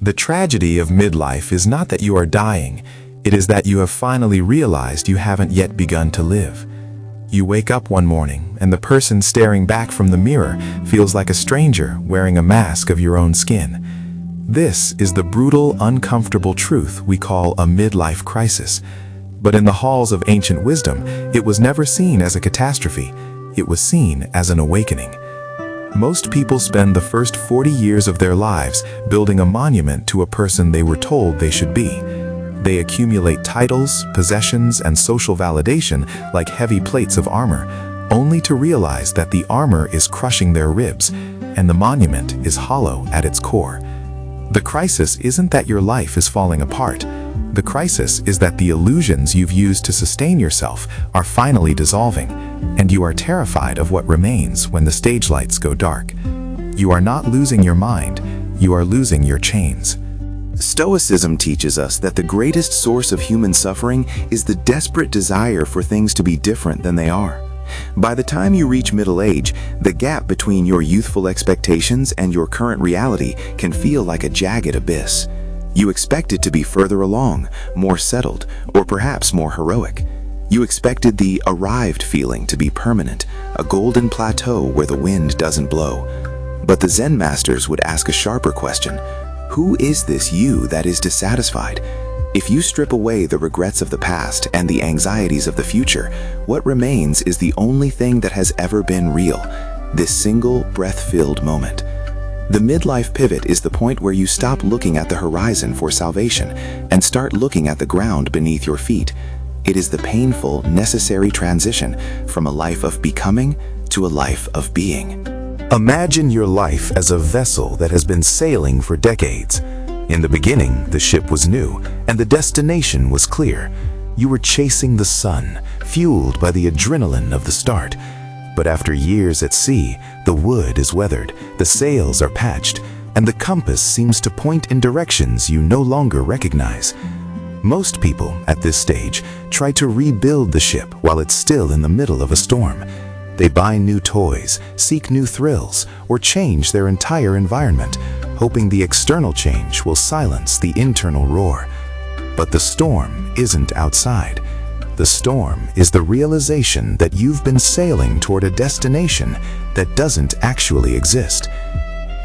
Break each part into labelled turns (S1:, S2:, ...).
S1: The tragedy of midlife is not that you are dying, it is that you have finally realized you haven't yet begun to live. You wake up one morning, and the person staring back from the mirror feels like a stranger wearing a mask of your own skin. This is the brutal, uncomfortable truth we call a midlife crisis. But in the halls of ancient wisdom, it was never seen as a catastrophe. It was seen as an awakening. Most people spend the first 40 years of their lives building a monument to a person they were told they should be. They accumulate titles, possessions, and social validation like heavy plates of armor, only to realize that the armor is crushing their ribs, and the monument is hollow at its core. The crisis isn't that your life is falling apart. The crisis is that the illusions you've used to sustain yourself are finally dissolving, and you are terrified of what remains when the stage lights go dark. You are not losing your mind, you are losing your chains.
S2: Stoicism teaches us that the greatest source of human suffering is the desperate desire for things to be different than they are. By the time you reach middle age, the gap between your youthful expectations and your current reality can feel like a jagged abyss. You expect it to be further along, more settled, or perhaps more heroic. You expected the arrived feeling to be permanent, a golden plateau where the wind doesn't blow. But the Zen masters would ask a sharper question. Who is this you that is dissatisfied? If you strip away the regrets of the past and the anxieties of the future, what remains is the only thing that has ever been real, this single breath-filled moment. The midlife pivot is the point where you stop looking at the horizon for salvation and start looking at the ground beneath your feet. It is the painful, necessary transition from a life of becoming to a life of being.
S1: Imagine your life as a vessel that has been sailing for decades. In the beginning, the ship was new, and the destination was clear. You were chasing the sun, fueled by the adrenaline of the start. But after years at sea, the wood is weathered, the sails are patched, and the compass seems to point in directions you no longer recognize. Most people at this stage try to rebuild the ship while it's still in the middle of a storm. They buy new toys, seek new thrills, or change their entire environment, hoping the external change will silence the internal roar. But the storm isn't outside. The storm is the realization that you've been sailing toward a destination that doesn't actually exist.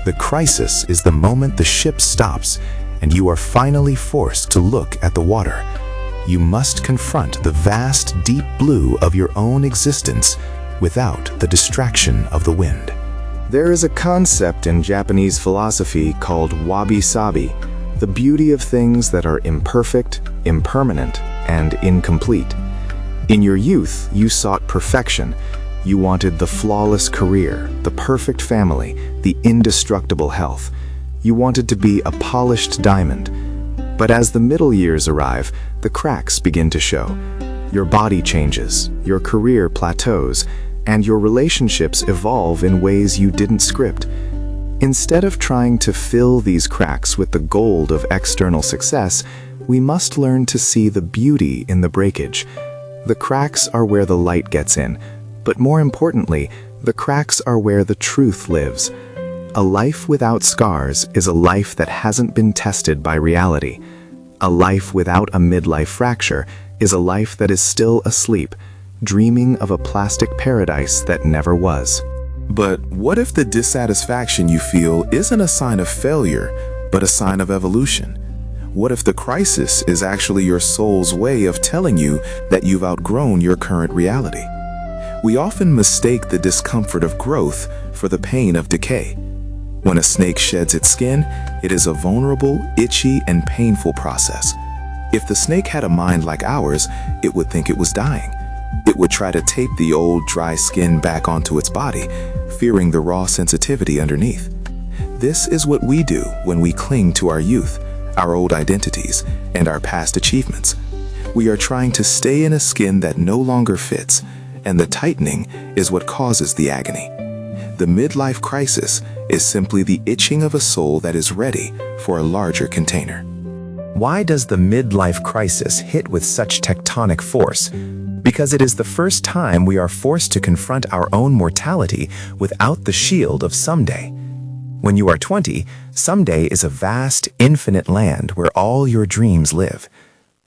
S1: The crisis is the moment the ship stops and you are finally forced to look at the water. You must confront the vast, deep blue of your own existence without the distraction of the wind.
S3: There is a concept in Japanese philosophy called Wabi sabi, the beauty of things that are imperfect, impermanent, and incomplete. In your youth, you sought perfection. You wanted the flawless career, the perfect family, the indestructible health. You wanted to be a polished diamond. But as the middle years arrive, the cracks begin to show. Your body changes, your career plateaus, and your relationships evolve in ways you didn't script. Instead of trying to fill these cracks with the gold of external success, we must learn to see the beauty in the breakage. The cracks are where the light gets in, but more importantly, the cracks are where the truth lives. A life without scars is a life that hasn't been tested by reality. A life without a midlife fracture is a life that is still asleep, dreaming of a plastic paradise that never was.
S1: But what if the dissatisfaction you feel isn't a sign of failure, but a sign of evolution? What if the crisis is actually your soul's way of telling you that you've outgrown your current reality? We often mistake the discomfort of growth for the pain of decay. When a snake sheds its skin, it is a vulnerable, itchy, and painful process. If the snake had a mind like ours, it would think it was dying. It would try to tape the old, dry skin back onto its body, fearing the raw sensitivity underneath. This is what we do when we cling to our youth, our old identities, and our past achievements. We are trying to stay in a skin that no longer fits, and the tightening is what causes the agony. The midlife crisis is simply the itching of a soul that is ready for a larger container.
S4: Why does the midlife crisis hit with such tectonic force? Because it is the first time we are forced to confront our own mortality without the shield of someday. When you are 20, someday is a vast, infinite land where all your dreams live.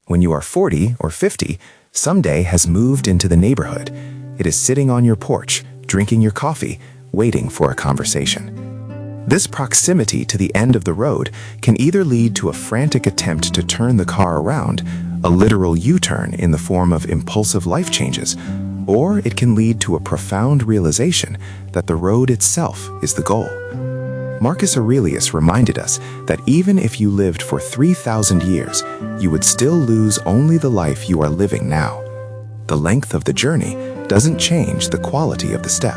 S4: When you are 40 or 50, someday has moved into the neighborhood. It is sitting on your porch, drinking your coffee, waiting for a conversation. This proximity to the end of the road can either lead to a frantic attempt to turn the car around, a literal U-turn in the form of impulsive life changes, or it can lead to a profound realization that the road itself is the goal. Marcus Aurelius reminded us that even if you lived for 3,000 years, you would still lose only the life you are living now. The length of the journey doesn't change the quality of the step.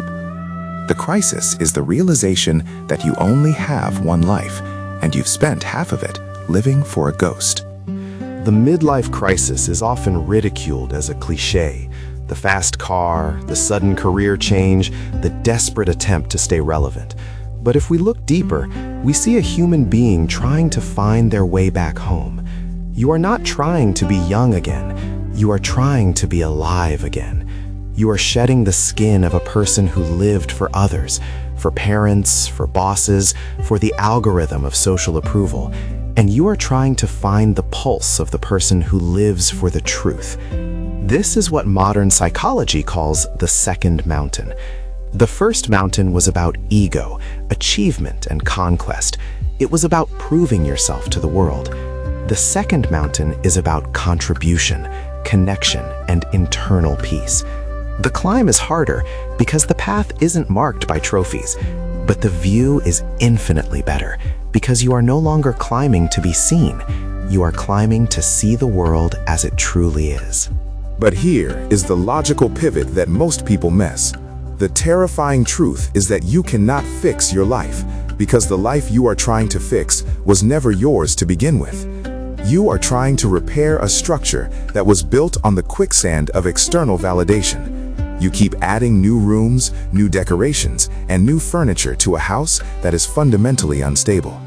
S4: The crisis is the realization that you only have one life, and you've spent half of it living for a ghost.
S3: The midlife crisis is often ridiculed as a cliché. The fast car, the sudden career change, the desperate attempt to stay relevant. But if we look deeper, we see a human being trying to find their way back home. You are not trying to be young again. You are trying to be alive again. You are shedding the skin of a person who lived for others, for parents, for bosses, for the algorithm of social approval. And you are trying to find the pulse of the person who lives for the truth. This is what modern psychology calls the second mountain. The first mountain was about ego, achievement, and conquest. It was about proving yourself to the world. The second mountain is about contribution, connection, and internal peace. The climb is harder because the path isn't marked by trophies, but the view is infinitely better because you are no longer climbing to be seen. You are climbing to see the world as it truly is.
S1: But here is the logical pivot that most people miss. The terrifying truth is that you cannot fix your life because the life you are trying to fix was never yours to begin with. You are trying to repair a structure that was built on the quicksand of external validation. You keep adding new rooms, new decorations, and new furniture to a house that is fundamentally unstable.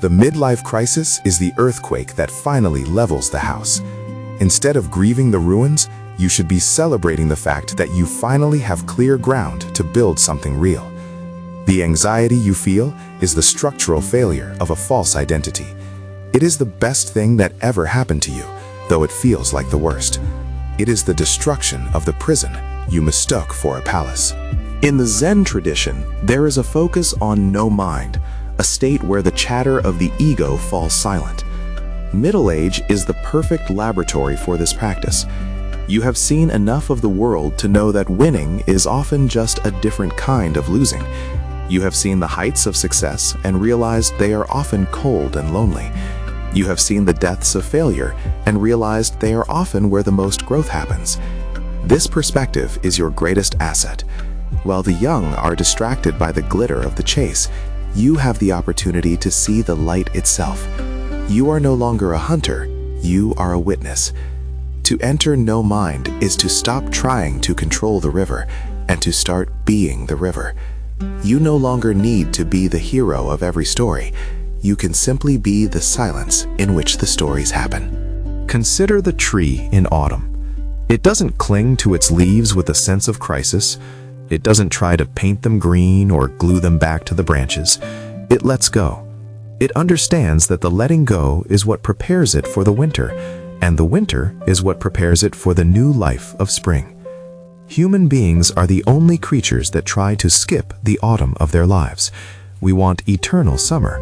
S1: The midlife crisis is the earthquake that finally levels the house. Instead of grieving the ruins, you should be celebrating the fact that you finally have clear ground to build something real. The anxiety you feel is the structural failure of a false identity. It is the best thing that ever happened to you, though it feels like the worst. It is the destruction of the prison you mistook for a palace.
S2: In the Zen tradition, there is a focus on no mind, a state where the chatter of the ego falls silent. Middle age is the perfect laboratory for this practice. You have seen enough of the world to know that winning is often just a different kind of losing. You have seen the heights of success and realized they are often cold and lonely. You have seen the depths of failure and realized they are often where the most growth happens. This perspective is your greatest asset. While the young are distracted by the glitter of the chase, you have the opportunity to see the light itself. You are no longer a hunter, you are a witness. To enter no mind is to stop trying to control the river and to start being the river. You no longer need to be the hero of every story. You can simply be the silence in which the stories happen.
S3: Consider the tree in autumn. It doesn't cling to its leaves with a sense of crisis. It doesn't try to paint them green or glue them back to the branches. It lets go. It understands that the letting go is what prepares it for the winter, and the winter is what prepares it for the new life of spring. Human beings are the only creatures that try to skip the autumn of their lives. We want eternal summer,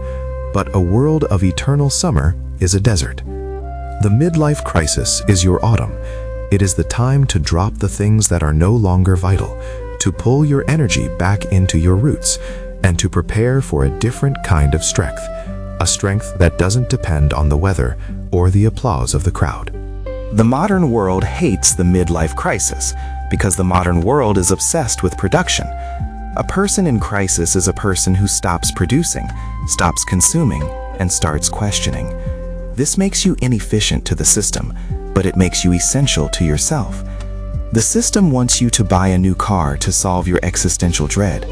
S3: but a world of eternal summer is a desert. The midlife crisis is your autumn. It is the time to drop the things that are no longer vital, to pull your energy back into your roots, and to prepare for a different kind of strength, a strength that doesn't depend on the weather or the applause of the crowd.
S2: The modern world hates the midlife crisis because the modern world is obsessed with production. A person in crisis is a person who stops producing, stops consuming, and starts questioning. This makes you inefficient to the system, but it makes you essential to yourself. The system wants you to buy a new car to solve your existential dread.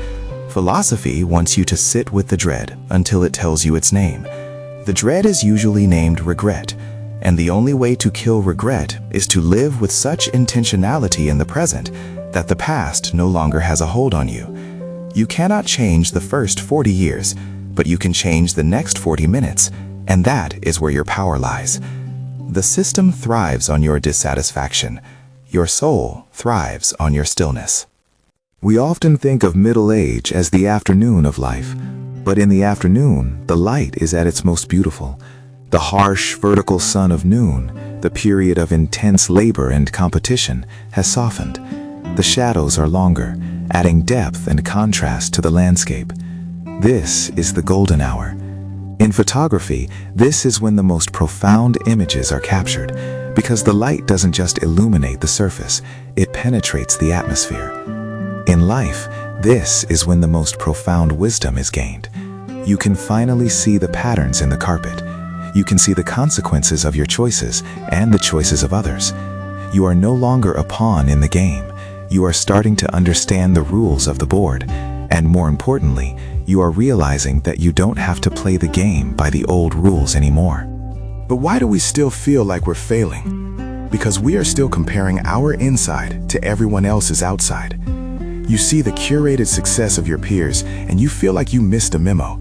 S2: Philosophy wants you to sit with the dread until it tells you its name. The dread is usually named regret, and the only way to kill regret is to live with such intentionality in the present that the past no longer has a hold on you. You cannot change the first 40 years,
S4: but you can change the next 40 minutes, and that is where your power lies. The system thrives on your dissatisfaction. Your soul thrives on your stillness.
S3: We often think of middle age as the afternoon of life, but in the afternoon, the light is at its most beautiful. The harsh, vertical sun of noon, the period of intense labor and competition, has softened. The shadows are longer, adding depth and contrast to the landscape. This is the golden hour. In photography, this is when the most profound images are captured, because the light doesn't just illuminate the surface, it penetrates the atmosphere. In life, this is when the most profound wisdom is gained. You can finally see the patterns in the carpet. You can see the consequences of your choices and the choices of others. You are no longer a pawn in the game. You are starting to understand the rules of the board, and more importantly, you are realizing that you don't have to play the game by the old rules anymore.
S1: But why do we still feel like we're failing? Because we are still comparing our inside to everyone else's outside. You see the curated success of your peers, and you feel like you missed a memo.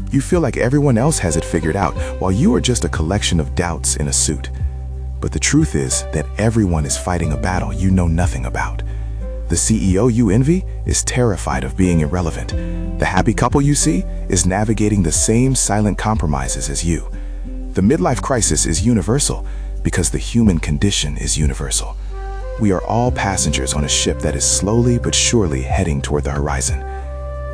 S1: You feel like everyone else has it figured out, while you are just a collection of doubts in a suit. But the truth is that everyone is fighting a battle you know nothing about. The CEO you envy is terrified of being irrelevant. The happy couple you see is navigating the same silent compromises as you. The midlife crisis is universal because the human condition is universal. We are all passengers on a ship that is slowly but surely heading toward the horizon.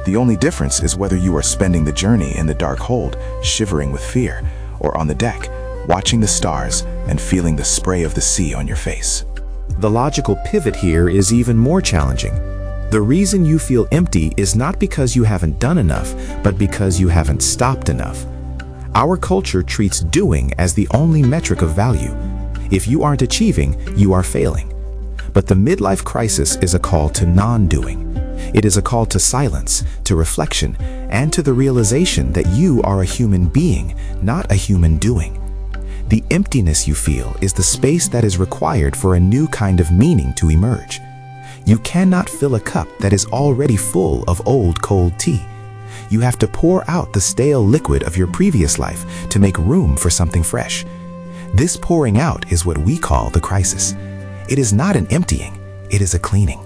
S1: The only difference is whether you are spending the journey in the dark hold, shivering with fear, or on the deck, watching the stars and feeling the spray of the sea on your face.
S4: The logical pivot here is even more challenging. The reason you feel empty is not because you haven't done enough, but because you haven't stopped enough. Our culture treats doing as the only metric of value. If you aren't achieving, you are failing. But the midlife crisis is a call to non-doing. It is a call to silence, to reflection, and to the realization that you are a human being, not a human doing. The emptiness you feel is the space that is required for a new kind of meaning to emerge. You cannot fill a cup that is already full of old cold tea. You have to pour out the stale liquid of your previous life to make room for something fresh. This pouring out is what we call the crisis. It is not an emptying, it is a cleaning.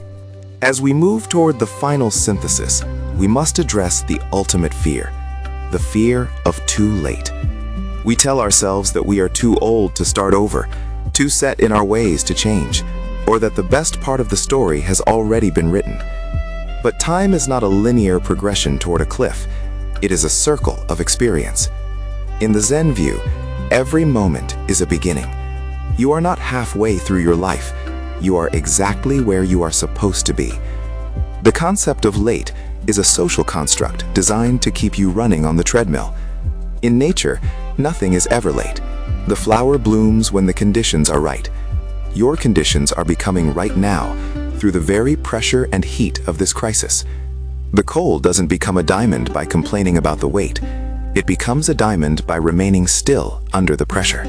S3: As we move toward the final synthesis, we must address the ultimate fear, the fear of too late. We tell ourselves that we are too old to start over, too set in our ways to change, or that the best part of the story has already been written. But time is not a linear progression toward a cliff. It is a circle of experience. In the Zen view, every moment is a beginning. You are not halfway through your life. You are exactly where you are supposed to be. The concept of late is a social construct designed to keep you running on the treadmill. In nature, nothing is ever late. The flower blooms when the conditions are right. Your conditions are becoming right now through the very pressure and heat of this crisis. The coal doesn't become a diamond by complaining about the weight. It becomes a diamond by remaining still under the pressure.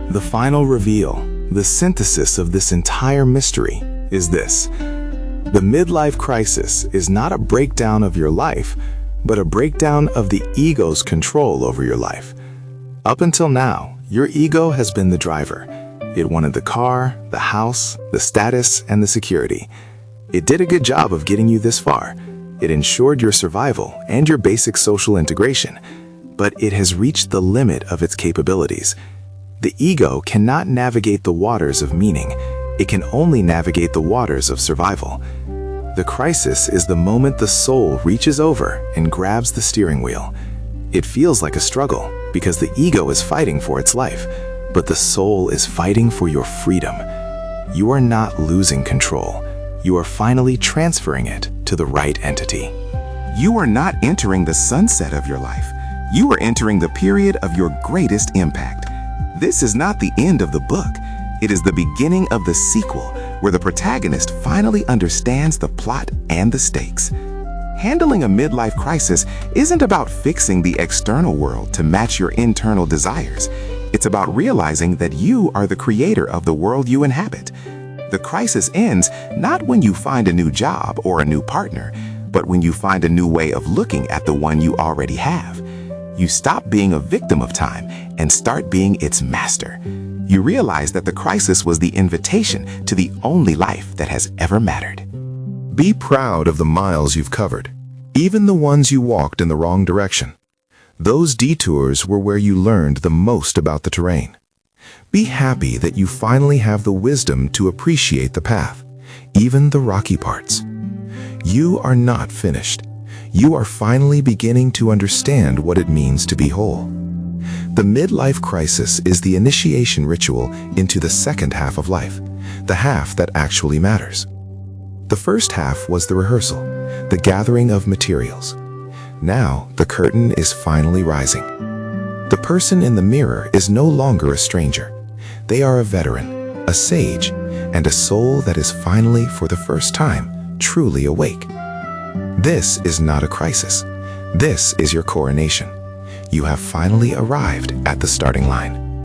S1: The final reveal, the synthesis of this entire mystery, is this. The midlife crisis is not a breakdown of your life, but a breakdown of the ego's control over your life. Up until now, your ego has been the driver. It wanted the car, the house, the status, and the security. It did a good job of getting you this far. It ensured your survival and your basic social integration, but it has reached the limit of its capabilities. The ego cannot navigate the waters of meaning. It can only navigate the waters of survival. The crisis is the moment the soul reaches over and grabs the steering wheel. It feels like a struggle because the ego is fighting for its life, but the soul is fighting for your freedom. You are not losing control. You are finally transferring it to the right entity.
S2: You are not entering the sunset of your life. You are entering the period of your greatest impact. This is not the end of the book. It is the beginning of the sequel, where the protagonist finally understands the plot and the stakes. Handling a midlife crisis isn't about fixing the external world to match your internal desires. It's about realizing that you are the creator of the world you inhabit. The crisis ends not when you find a new job or a new partner, but when you find a new way of looking at the one you already have. You stop being a victim of time and start being its master. You realize that the crisis was the invitation to the only life that has ever mattered.
S1: Be proud of the miles you've covered, even the ones you walked in the wrong direction. Those detours were where you learned the most about the terrain. Be happy that you finally have the wisdom to appreciate the path, even the rocky parts. You are not finished. You are finally beginning to understand what it means to be whole. The midlife crisis is the initiation ritual into the second half of life, the half that actually matters. The first half was the rehearsal, the gathering of materials. Now the curtain is finally rising. The person in the mirror is no longer a stranger. They are a veteran, a sage, and a soul that is finally, for the first time, truly awake. This is not a crisis. This is your coronation. You have finally arrived at the starting line.